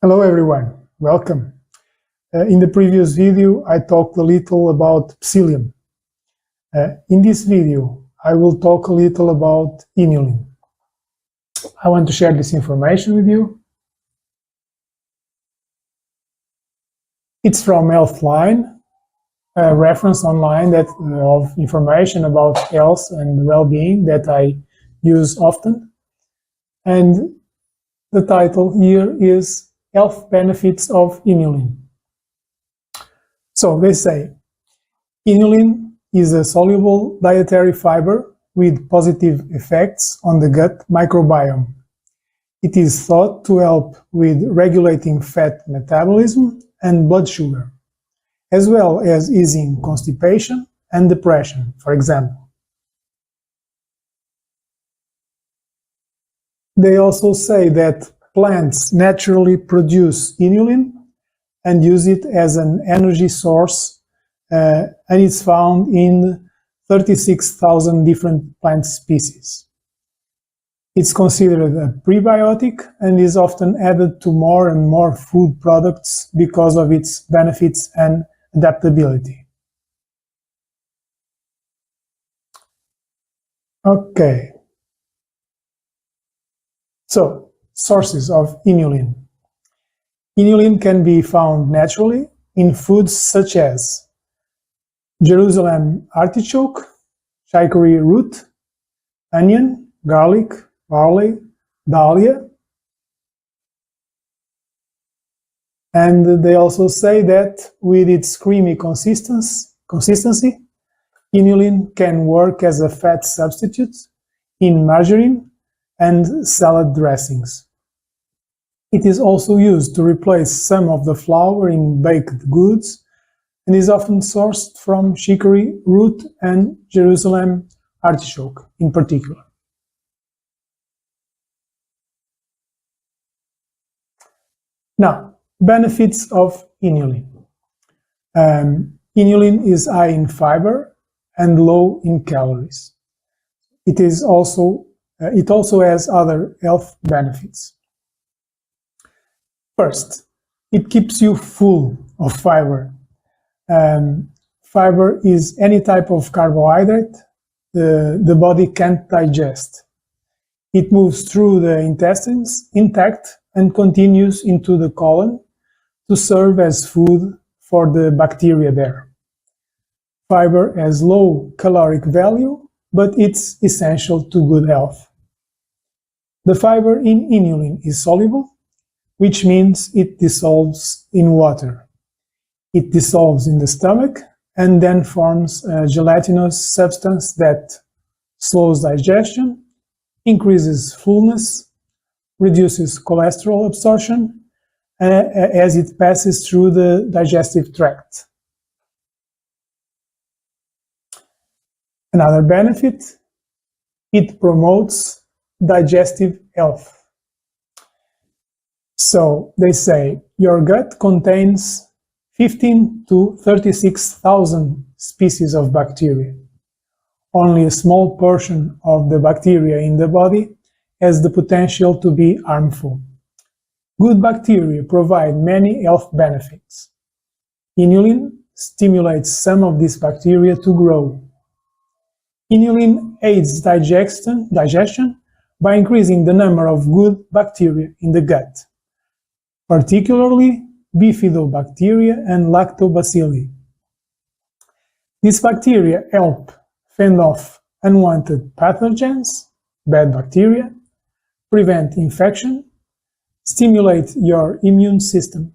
Hello everyone, welcome. In the previous video I talked a little about psyllium. In this video I will talk a little about inulin. I want to share this information with you. It's from Healthline, a reference online of information about health and well-being that I use often. And the title here is Health Benefits of Inulin. So they say, inulin is a soluble dietary fiber with positive effects on the gut microbiome. It is thought to help with regulating fat metabolism and blood sugar, as well as easing constipation and depression, for example. They also say that plants naturally produce inulin and use it as an energy source, and it's found in 36,000 different plant species. It's considered a prebiotic and is often added to more and more food products because of its benefits and adaptability. Okay. So, sources of inulin. Inulin can be found naturally in foods such as Jerusalem artichoke, chicory root, onion, garlic, barley, dahlia. And they also say that with its creamy consistency, inulin can work as a fat substitute in margarine and salad dressings. It is also used to replace some of the flour in baked goods and is often sourced from chicory root and Jerusalem artichoke in particular. Now, benefits of inulin. Inulin is high in fiber and low in calories. It also has other health benefits. First, it keeps you full of fiber. Fiber is any type of carbohydrate the body can't digest. It moves through the intestines intact and continues into the colon to serve as food for the bacteria there. Fiber has low caloric value, but it's essential to good health. The fiber in inulin is soluble, which means it dissolves in water. It dissolves in the stomach and then forms a gelatinous substance that slows digestion, increases fullness, reduces cholesterol absorption as it passes through the digestive tract. Another benefit, it promotes digestive health. So they say your gut contains 15 to 36,000 species of bacteria. Only a small portion of the bacteria in the body has the potential to be harmful. Good bacteria provide many health benefits. Inulin stimulates some of these bacteria to grow. Inulin aids digestion by increasing the number of good bacteria in the gut, particularly bifidobacteria and lactobacilli. These bacteria help fend off unwanted pathogens, bad bacteria, prevent infection, stimulate your immune system.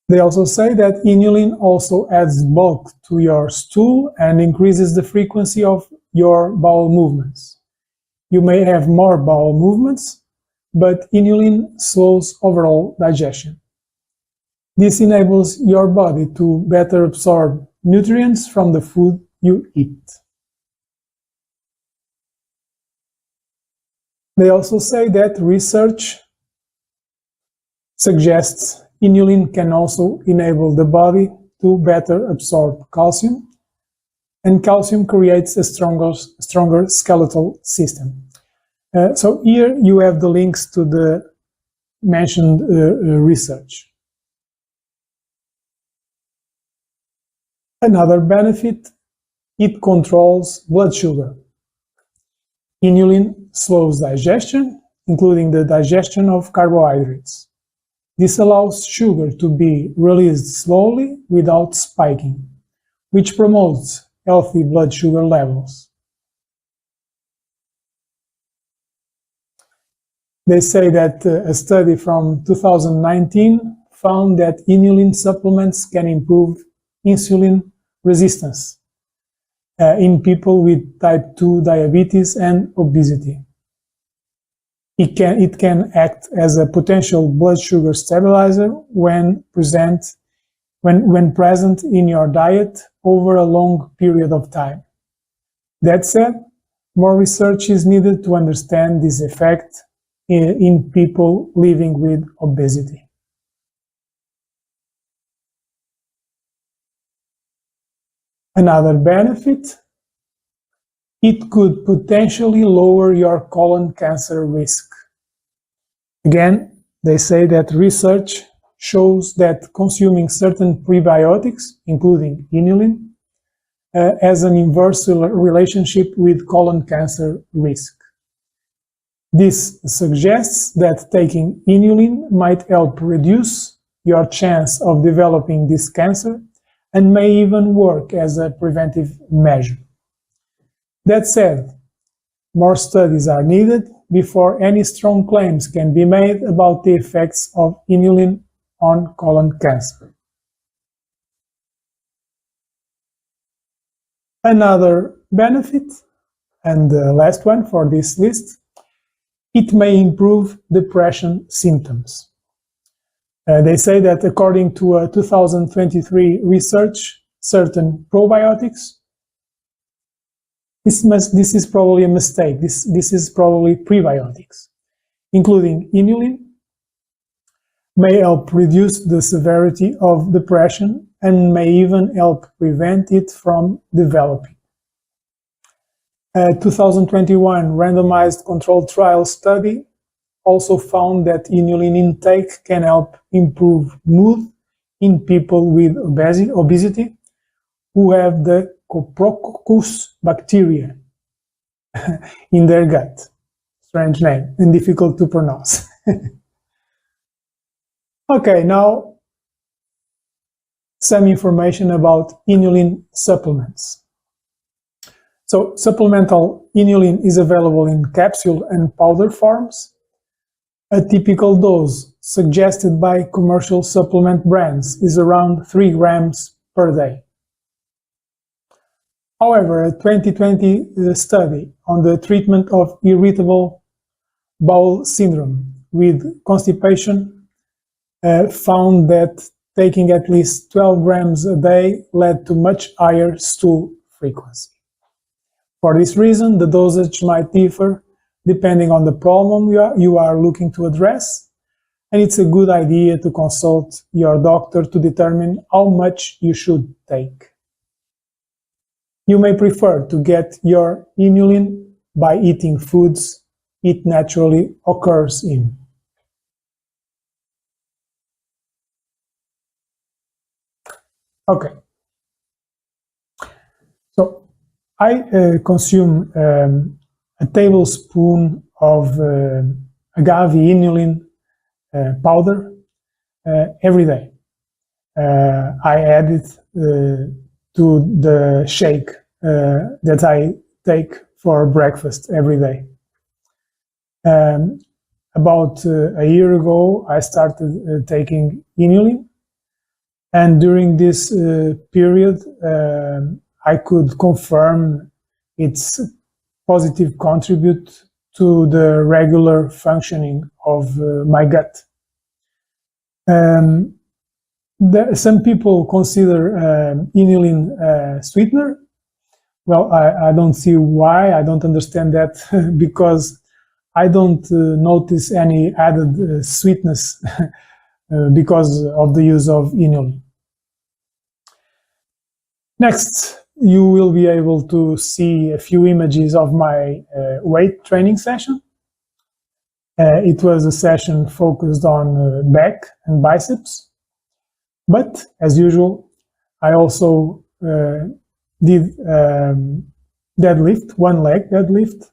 They also say that inulin also adds bulk to your stool and increases the frequency of your bowel movements. You may have more bowel movements, but inulin slows overall digestion. This enables your body to better absorb nutrients from the food you eat. They also say that research suggests inulin can also enable the body to better absorb calcium and calcium creates a stronger skeletal system. So here you have the links to the mentioned research. Another benefit, it controls blood sugar. Inulin slows digestion, including the digestion of carbohydrates. This allows sugar to be released slowly without spiking, which promotes healthy blood sugar levels. They say that a study from 2019 found that inulin supplements can improve insulin resistance in people with type 2 diabetes and obesity. It can act as a potential blood sugar stabilizer when present in your diet over a long period of time. That said, more research is needed to understand this effect in people living with obesity. Another benefit, it could potentially lower your colon cancer risk. Again, they say that research shows that consuming certain prebiotics, including inulin, has an inverse relationship with colon cancer risk. This suggests that taking inulin might help reduce your chance of developing this cancer and may even work as a preventive measure. That said, more studies are needed before any strong claims can be made about the effects of inulin on colon cancer. Another benefit, and the last one for this list, it may improve depression symptoms. They say that according to a 2023 research, certain probiotics, this is probably a mistake, this is probably prebiotics, including inulin, may help reduce the severity of depression and may even help prevent it from developing. A 2021 randomized controlled trial study also found that inulin intake can help improve mood in people with obesity who have the Coprococcus bacteria in their gut. Strange name and difficult to pronounce. Okay, now some information about inulin supplements. So supplemental inulin is available in capsule and powder forms. A typical dose suggested by commercial supplement brands is around 3 grams per day. However, a 2020 study on the treatment of irritable bowel syndrome with constipation found that taking at least 12 grams a day led to much higher stool frequency. For this reason, the dosage might differ depending on the problem you are looking to address, and it's a good idea to consult your doctor to determine how much you should take. You may prefer to get your inulin by eating foods it naturally occurs in. Okay. So I consume a tablespoon of agave inulin powder every day. I add it to the shake that I take for breakfast every day. About a year ago, I started taking inulin, and during this period, I could confirm its positive contribute to the regular functioning of my gut. Some people consider inulin sweetener. Well, I don't see why. I don't understand that because I don't notice any added sweetness because of the use of inulin. Next, you will be able to see a few images of my weight training session. It was a session focused on back and biceps, but as usual, I also did deadlift, one leg deadlift,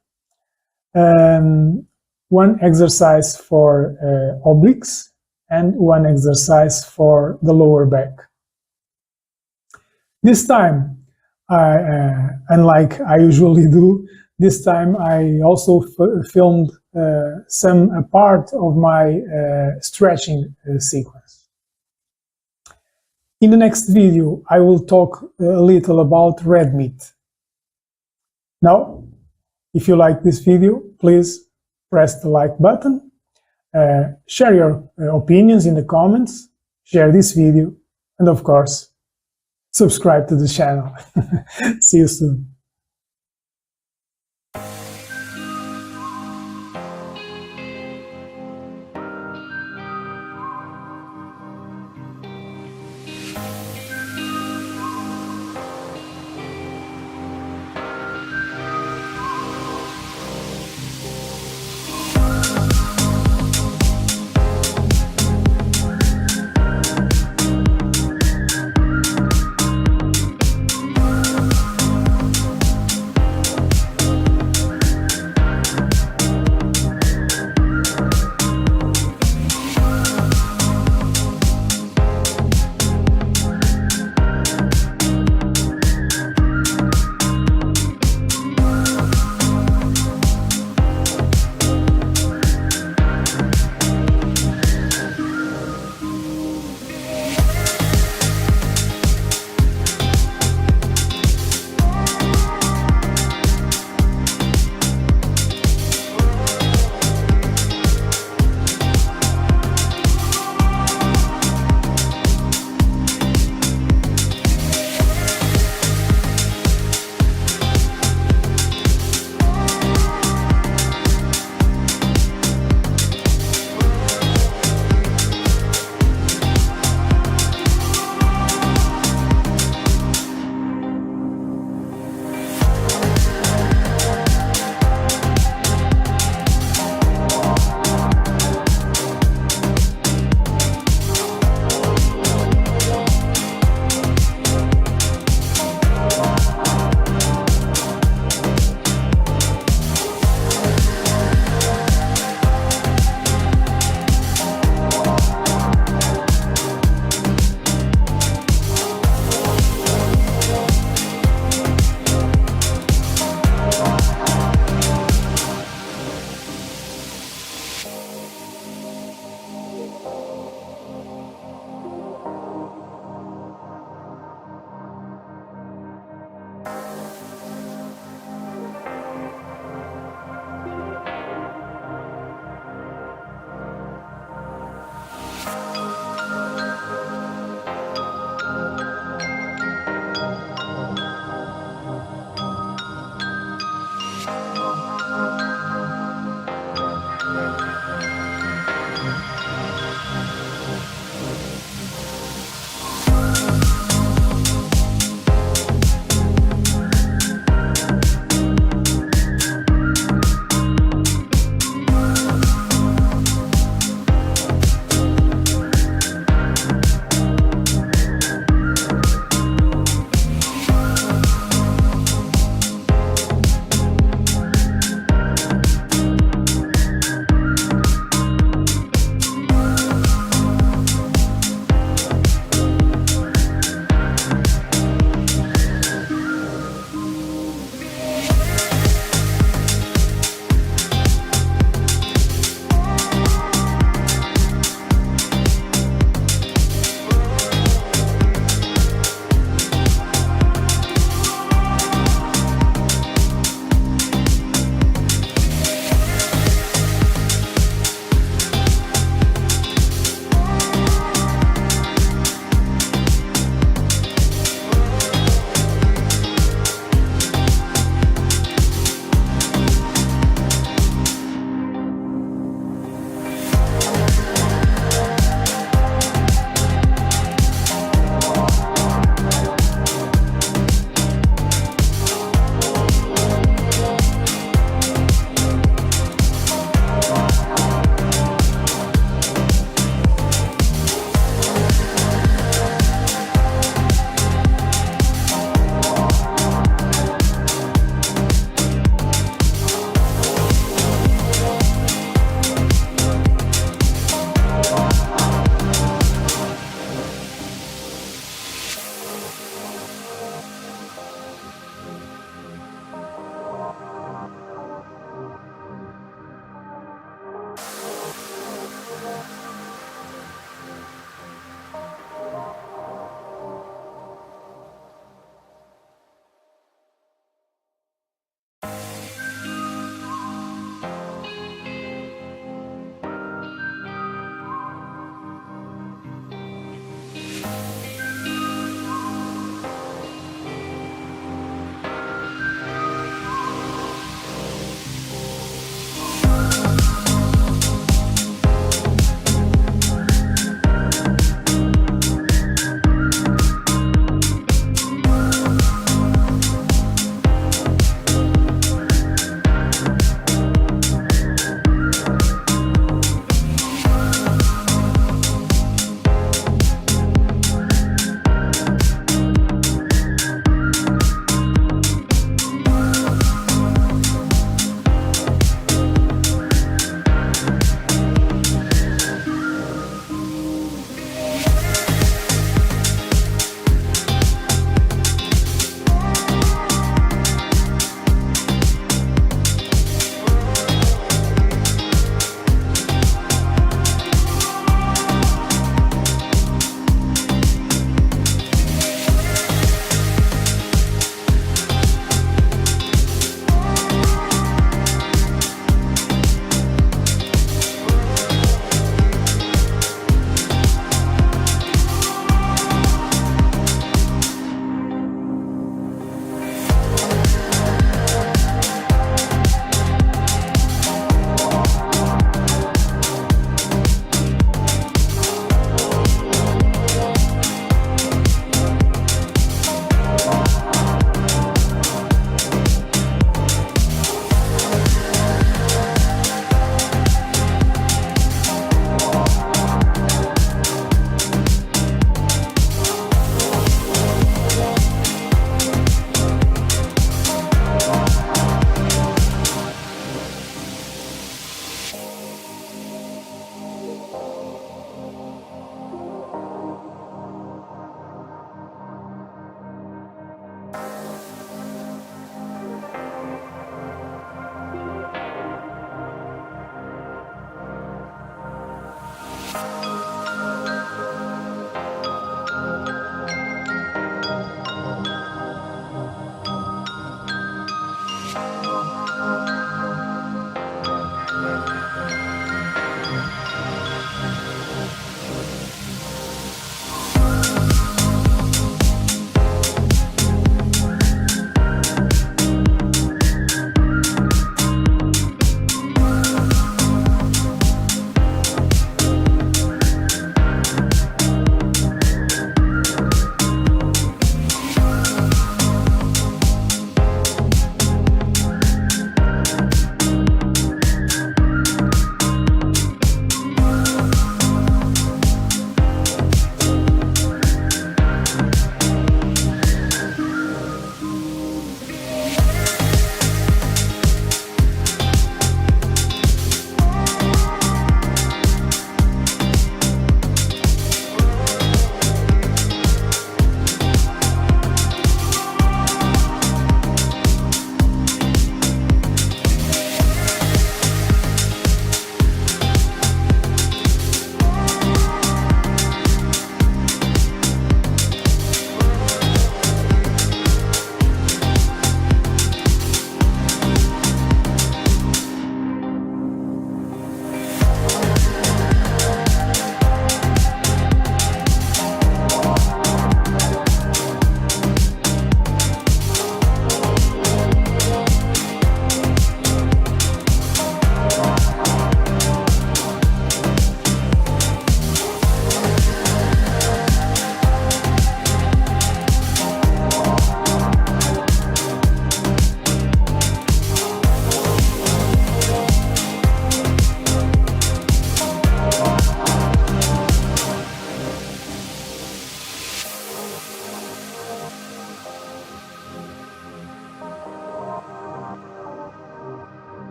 one exercise for obliques, and one exercise for the lower back. This time, unlike I usually do, this time I also filmed a part of my stretching sequence. In the next video, I will talk a little about red meat. Now, if you like this video, please press the like button, share your opinions in the comments, share this video, and of course, subscribe to the channel. See you soon.